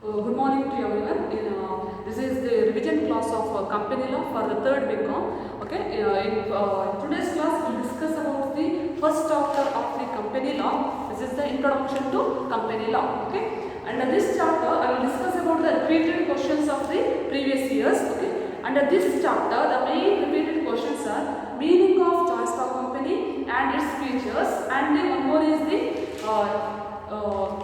Good morning to everyone. This is the revision class of company law for the third BCom. Okay, in today's class we'll discuss about the first chapter of the company law. This is the introduction to company law. Okay, under this chapter I will discuss about the repeated questions of the previous years. Okay, under this chapter the main repeated questions are meaning of joint stock company and its features, and the one more is the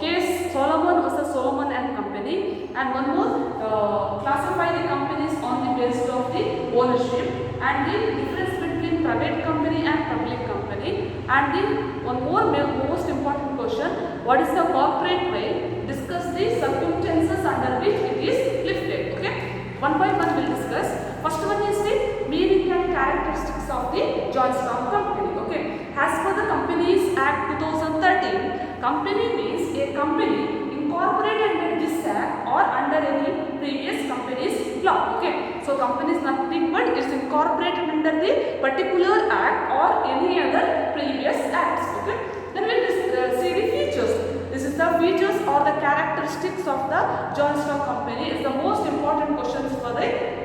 case Solomon versus Solomon and company, and one more classify the companies on the basis of the ownership, and the difference between private company and public company, and the one more most important question, what is the corporate way, discuss the circumstances under which it is lifted. Okay, one by one we'll discuss. First one is the meaning and characteristics of the joint stock company. Okay, as per the Companies Act 2013, company means a company incorporated under this act or under any previous company's law. Okay, so company is nothing but it's incorporated under the particular act or any other previous acts. Okay, then we'll see the features. This is the features or the characteristics of the joint stock company is the most important questions for the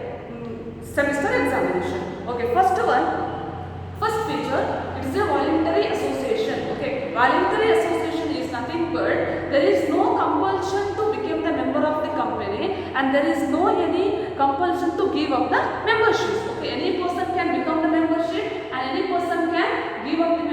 semester examination. Okay, first feature, it is a voluntary association. Okay, voluntary association is nothing but there is no compulsion to become the member of the company, and there is no any compulsion to give up the membership. Okay, any person can become the membership and any person can give up the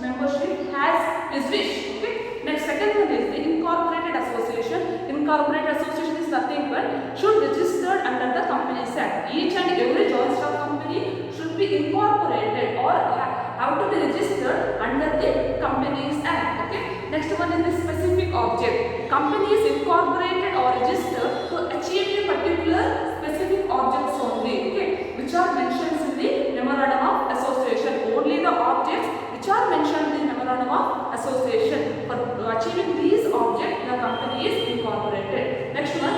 membership as his wish. Okay, next second one is the incorporated association. Incorporated association is nothing but should registered under the Companies Act. Each and every joint stock company should be incorporated or have to be registered under the Companies Act. Okay, next one is the specific object. Company is incorporated or registered to achieve a particular specific objects only. Okay, which are mentioned in the memorandum of association. Only the objects which are mentioned in the memorandum of association. For achieving these objects, the company is incorporated. Next one,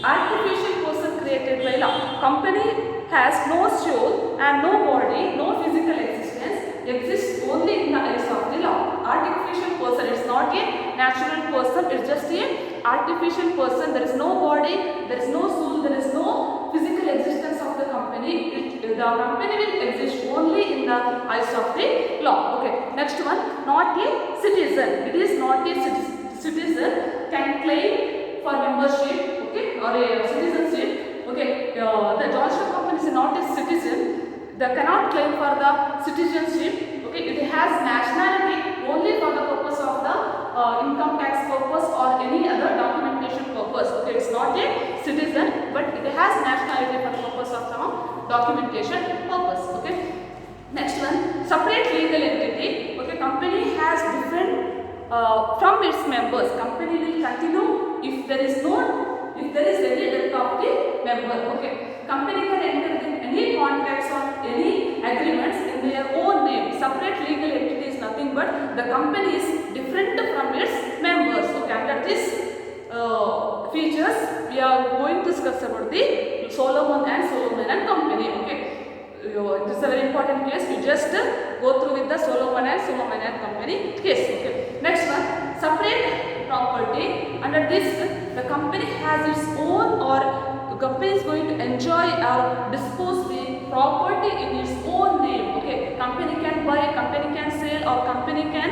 artificial person created by law. Company has no soul and no body, no physical existence, exists only in the eyes of the law. Artificial person, it's not a natural person, it's just a artificial person. There is no body, there is no soul, there is no physical existence of the company. The company will exist only in the eyes of the law. Okay, next one, not a citizen. It is not a citizen can claim for membership. Okay, or a citizenship. Okay, the joint stock company is not a citizen. They cannot claim for the citizenship. Okay, it has nationality only for the purpose of the income tax purpose or any other documentation purpose. Okay, it's not a citizen, but it has nationality for the purpose of some documentation purpose. Okay, next one, separate legal entity. Okay, company has different from its members. Company will continue if there is any death of the member. Okay, company can enter in any contracts or any agreements in their own name. Separate legal entity is nothing but the company is different from its members. Okay, under this features we are going to discuss about the Solomon and company. Okay, this is a very important case. You just go through with the Solomon and company case. Okay, next one, separate property. Under this, the company has its own, or the company is going to enjoy or dispose the property in its own name. Okay, company can buy, company can sell, or company can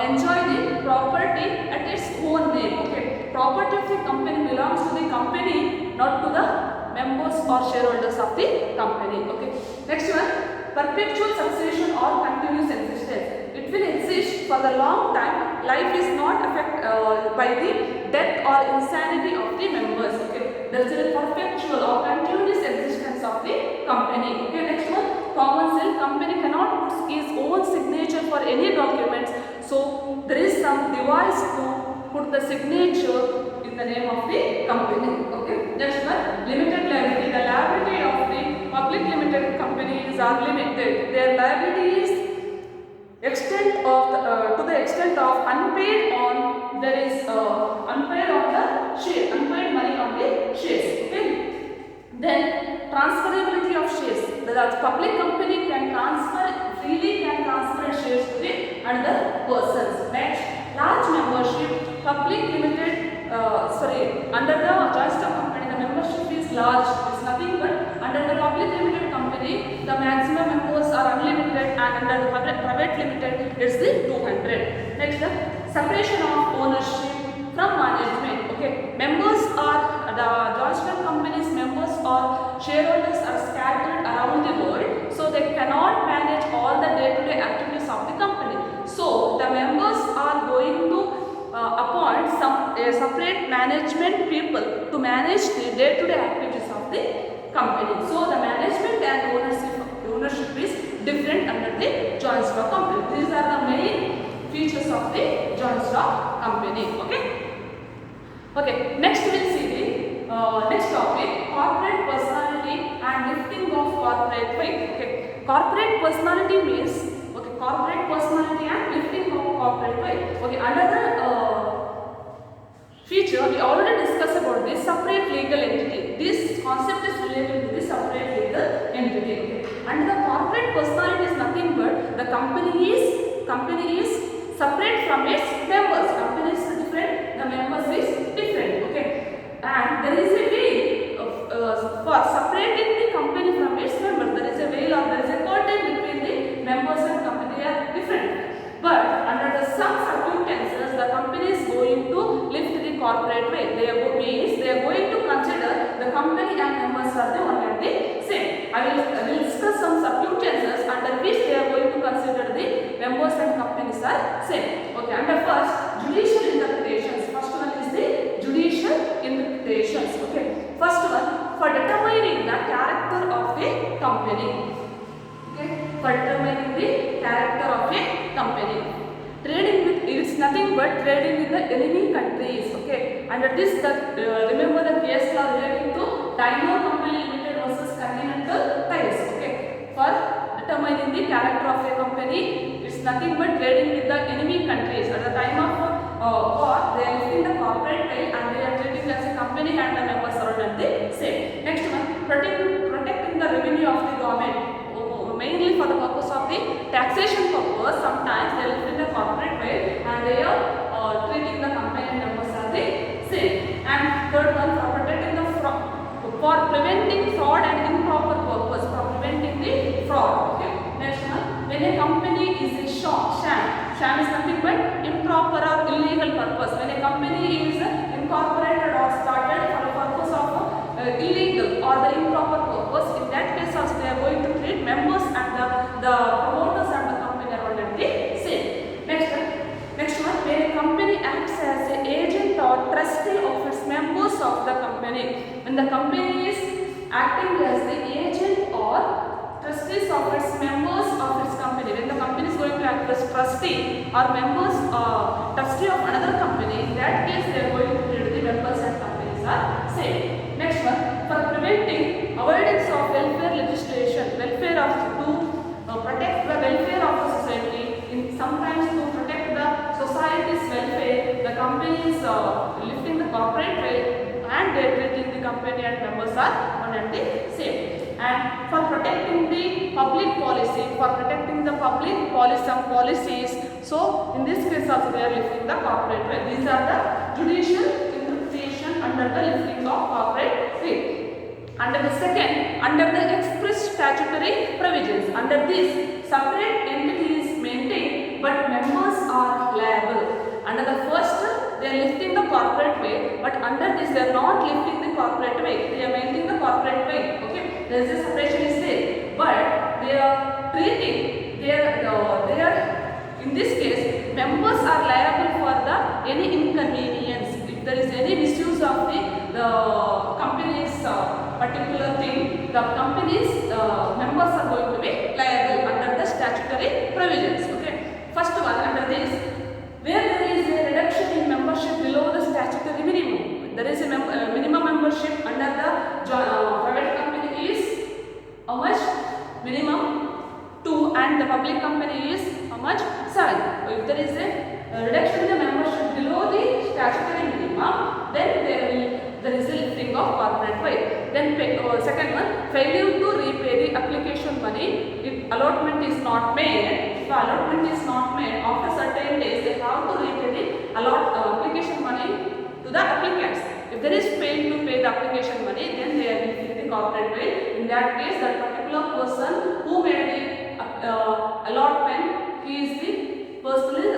enjoy the property at its own name. Okay, property of the company belongs to the company, not to the members or shareholders of the company. Okay, next one, perpetual succession or continuous existence. It will exist for the long time. Life is not affected by the death or insanity of the members. Okay, there is a perpetual or continuous existence of the company. Okay, next one, common seal. Company cannot put his own signature for any documents, so there is some device to put the signature in the name of the company. Okay, next one, limited liability. The liability of the public limited companies are limited. Their liability is to the extent of unpaid on unpaid money on the shares. Okay, then transferability of shares. The public company can transfer shares to the another persons. Next, large membership. Public limited under the joint stock company, the membership is large. It's nothing but under the public limited company, the maximum members are unlimited, and under the private limited, it's the 200. Next, the separation of ownership from management. Okay, members are the joint stock company's members or shareholders are scattered around the world, so they cannot manage all the day-to-day activities of the company. So the members are going to appoint some separate management people to manage the day-to-day activities of the company. So the management and ownership is different under the joint stock company. These are the main features of the joint stock company. Okay, next we will see the next topic, corporate personality and lifting of corporate weight. Okay, corporate personality means, okay, corporate personality and lifting of corporate weight. Okay, another feature we already discussed about this separate legal entity. This concept is related to the separate legal entity. Okay, and the corporate personality is nothing but the company is separate from its members. Company is different, the members is different. Okay, and there is a way for separating the company from its members. There is a veil or there is a curtain between the members and company. They are different. But under the some circumstances, the company is going to lift the corporate weight. They are going to consider the company and members are the one and the same. I will discuss some circumstances under which they are going to consider the members and companies are same. Okay, under first, judicial interpretations. First one is the judicial interpretations. Okay, first one, for determining the character of a company. Okay, for determining the character of a company. Trading with, it's nothing but trading with the enemy countries. Okay, under this, remember the case law relating to Dynamo Company Limited versus Continental Tires. Okay, for determining the character of a company, it's nothing but trading with the enemy countries. At the time of war, they are lifting the corporate weight and they are treating as a company and the members are not the same. Next one, protecting the revenue of the government. Mainly for the purpose of the taxation purpose, sometimes they are lifting the corporate weight and they are treating the company and members are the same. And third one, for protecting the for preventing fraud and improper purpose, for preventing the fraud. Okay. Next one, when a company is a sham is nothing but improper or illegal purpose. When a company is incorporated or started for the purpose of illegal or the improper purpose, in that case also they are going to treat members and the promoters and the company are already same. Next one, when a company acts as an agent or trustee of its members of the company. When the company is acting as the agent or trustees of its members of its company. When the company is going to act as trustee or members trustee of another company, in that case they are going to treat the members and companies are same. Next one, for preventing avoidance of welfare legislation, welfare of to protect the welfare of the society. Sometimes to protect the society's welfare, the company is lifting the corporate weight and they are treating the company and members are one and the same. And for protecting the public policy, for protecting the public policies, so in this case also they are lifting the corporate weight. These are the judicial interpretation under the lifting of corporate weight. Under the second, under the express statutory provisions, under this, separate entity is maintained but members are liable. Under the first, they are lifting the corporate weight, but under this they are not lifting the corporate weight. They are maintaining the corporate weight. Okay, there is a separation is there, but they are treating. They are in this case members are liable for the any inconvenience. If there is any misuse of the company's particular thing, the company's members are going to be liable under the statutory provisions. Okay, first one under this, where there is a reduction in membership below the statutory minimum. There is a minimum membership under the private company is how much? Minimum 2 and the public company is how much? 7. So if there is a reduction in the membership below the statutory minimum, then there is a lifting of corporate weight. Then second one, failure to repay the application money if allotment is not made. If allotment is not made, after certain days they have to repay the application money to the applicants. If there is failed to pay the application money, then they will feel the corporate bill. In that case, that particular person who made the allotment, he is the personally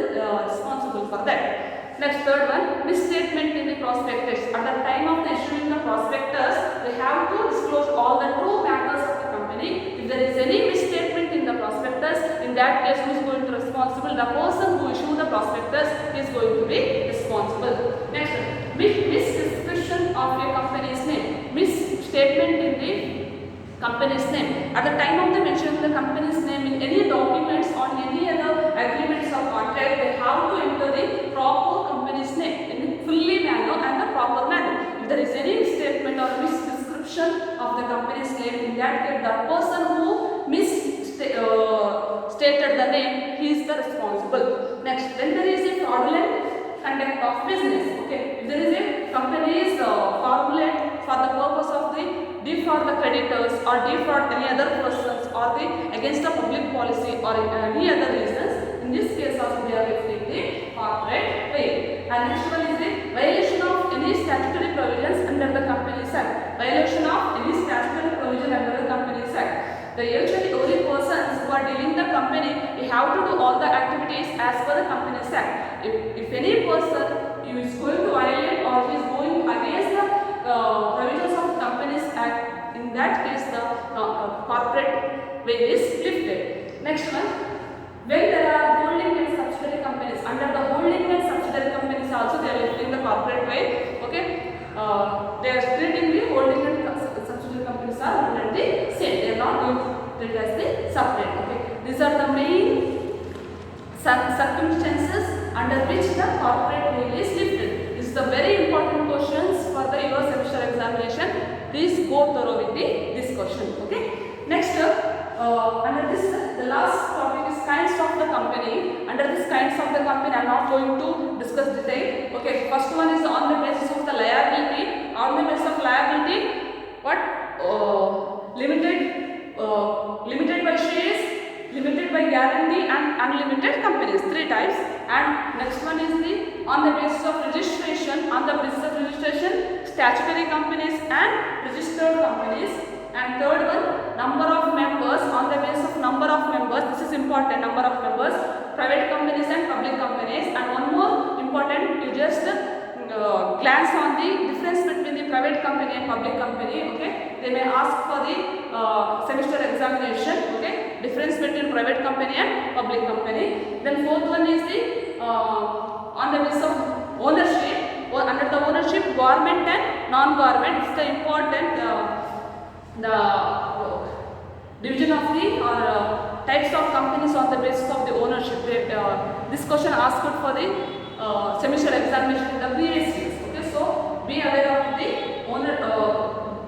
responsible for that. Next, third one, misstatement in the prospectus. At the time of the issuing the prospectus, they have to disclose all the true matters of the company. If there is any misstatement in the prospectus, in that case, who is going to be responsible? The person who issued the prospectus is going to be responsible. Next, misdescription of a company's name. Misstatement in the company's name. At the time of the mentioning the company's name in any documents or any other agreements or contract, they have to enter the proper company's name in fully manner and the proper manner. If there is any misstatement or misdescription of the company's name, in that case, the person who stated the name, he is the responsible. Next, when there is a fraudulent conduct of business, okay, if there is a company is fraudulent for the purpose of the defraud the creditors or defraud any other persons or the against the public policy or any other reasons, in this case also they are lifting the corporate bill. And next one is the violation of any statutory provisions under the Companies Act. Violation of any statutory provision under the Companies Act. The usually only persons who are dealing the company, they have to do all the activities as per the Companies Act. If any person is going to violate or is going against the provisions of Companies Act, in that case the corporate bill is lifted. Next one, when there are holding and subsidiary companies, under the holding and subsidiary companies also they are lifting the corporate bill. Okay, they are splitting the holding and subsidiary companies are under the same. They are not going to treat as the separate. Okay, these are the main circumstances under which the corporate bill is lifted. This is the very important questions for the your semester examination. Please go thorough with this question. Okay. Next, under this, the last topic is kinds of the company. Under this kinds of the company, I am not going to discuss detail. Okay. First one is on the basis of the liability. On the basis of liability, what limited by shares, limited by guarantee, and unlimited companies. 3 types. And next one is the on the basis of registration. On the basis of registration, statutory companies and registered companies. And third one, number of members. On the basis of number of members, this is important, number of members, private companies and public companies. And one more important, you just glance on the difference between the private company and public company. Okay, they may ask for the semester examination. Okay, difference between private company and public company. Then fourth one is the on the basis of ownership. Under the ownership, government and non-government. It's the important the division of the types of companies on the basis of the ownership. This question asked for the semester examination in the previous years. Okay, so be aware of the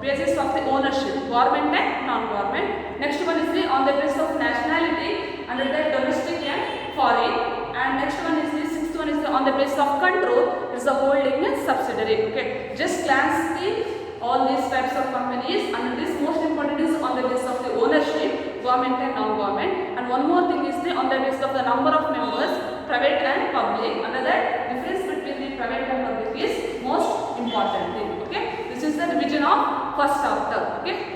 basis of the ownership, government and non-government. Next one is the on the basis of nationality, under that domestic and foreign. And next one is the sixth one is the on the basis of control, is the holding and subsidiary. Okay, just glance the all these types of companies, and this most important is on the basis of the ownership, government and non-government. And one more thing is the on the basis of the number of members, private and public. Under that, difference between the private and public is most important thing. Okay, this is the division of first chapter. Okay.